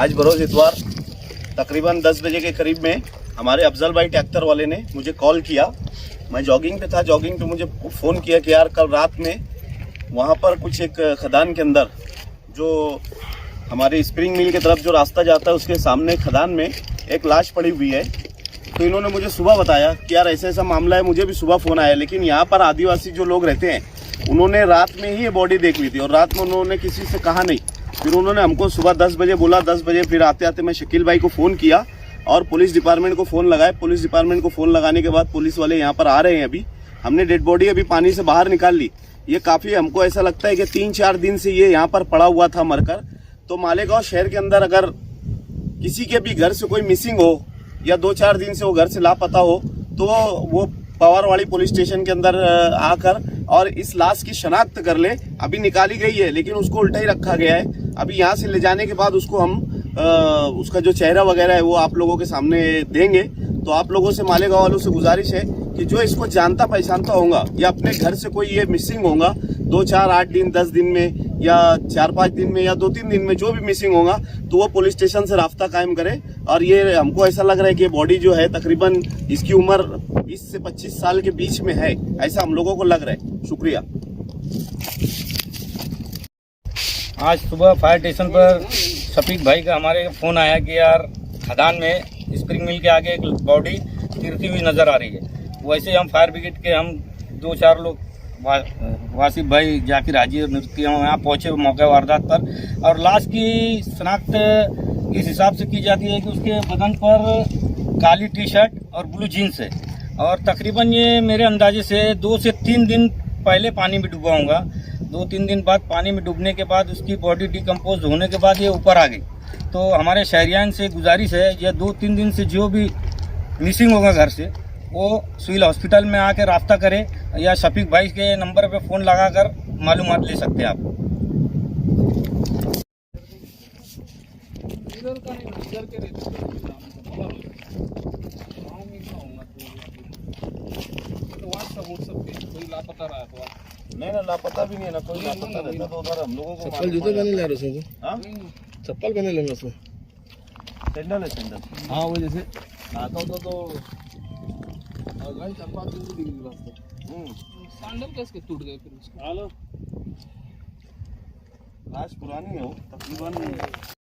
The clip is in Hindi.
आज बरोज इतवार तकरीबन 10 बजे के करीब में हमारे अफजल भाई ट्रैक्टर वाले ने मुझे कॉल किया। मैं जॉगिंग पे था, जॉगिंग पे मुझे फ़ोन किया कि यार कल रात में वहाँ पर कुछ एक खदान के अंदर जो हमारे स्प्रिंग मिल की तरफ जो रास्ता जाता है उसके सामने खदान में एक लाश पड़ी हुई है। तो इन्होंने मुझे सुबह बताया कि यार ऐसा ऐसा मामला है। मुझे भी सुबह फ़ोन आया, लेकिन यहाँ पर आदिवासी जो लोग रहते हैं उन्होंने रात में ही ये बॉडी देख ली थी और रात में उन्होंने किसी से कहा नहीं। फिर उन्होंने हमको सुबह 10 बजे बोला। 10 बजे फिर आते आते मैं शकील भाई को फ़ोन किया और पुलिस डिपार्टमेंट को फ़ोन लगाया। पुलिस डिपार्टमेंट को फ़ोन लगाने के बाद पुलिस वाले यहाँ पर आ रहे हैं। अभी हमने डेड बॉडी अभी पानी से बाहर निकाल ली। ये काफ़ी हमको ऐसा लगता है कि 3-4 दिन से ये यहाँ पर पड़ा हुआ था मरकर। तो मालेगांव शहर के अंदर अगर किसी के भी घर से कोई मिसिंग हो या 2-4 दिन से वो घर से लापता हो तो वो पवारवाड़ी पुलिस स्टेशन के अंदर आकर और इस लाश की शनाख्त कर ले। अभी निकाली गई है लेकिन उसको उल्टा ही रखा गया है। अभी यहाँ से ले जाने के बाद उसको हम उसका जो चेहरा वगैरह है वो आप लोगों के सामने देंगे। तो आप लोगों से, मालेगांव वालों से गुजारिश है कि जो इसको जानता पहचानता होगा या अपने घर से कोई ये मिसिंग होगा 2-4, 8 दिन, 10 दिन में या 4-5 दिन में या 2-3 दिन में जो भी मिसिंग होगा तो वो पुलिस स्टेशन से राब्ता कायम करे। और ये हमको ऐसा लग रहा है कि बॉडी जो है तकरीबन इसकी उम्र 20 से 25 साल के बीच में है, ऐसा हम लोगों को लग रहा है। शुक्रिया। आज सुबह फायर स्टेशन पर शफीक भाई का हमारे फ़ोन आया कि यार खदान में स्प्रिंग मिल के आगे एक बॉडी गिरती हुई नज़र आ रही है। वैसे हम फायर ब्रिगेड के 2-4 लोग वासिफ भाई, जाकिर हाजी और नृत्य यहाँ पहुँचे मौके वारदात पर। और लाश की शनाख्त इस हिसाब से की जाती है कि उसके बदन पर काली टी शर्ट और ब्लू जीन्स है और तकरीबन ये मेरे अंदाजे से 2 से 3 दिन पहले पानी में डूबा होगा। 2-3 दिन बाद पानी में डूबने के बाद उसकी बॉडी डिकम्पोज होने के बाद ये ऊपर आ गई। तो हमारे शहरियान से गुजारिश है, यह 2-3 दिन से जो भी मिसिंग होगा घर से वो सिविल हॉस्पिटल में आकर राब्ता करे या शफीक भाई के नंबर पे फ़ोन लगाकर मालूमात ले सकते हैं आप। नहीं ना, लापता भी नहीं है ना, कोई लापता रहता तो उधर हम लोगों को चप्पल जूते पहने ले रहे हो? हाँ, चप्पल पहने लेंगे उसमें। सैंडल है, सैंडल। हाँ, वो जैसे आता होता तो सैंडल कैसे टूट गए फिर उसको? लाश पुरानी है वो तकरीबन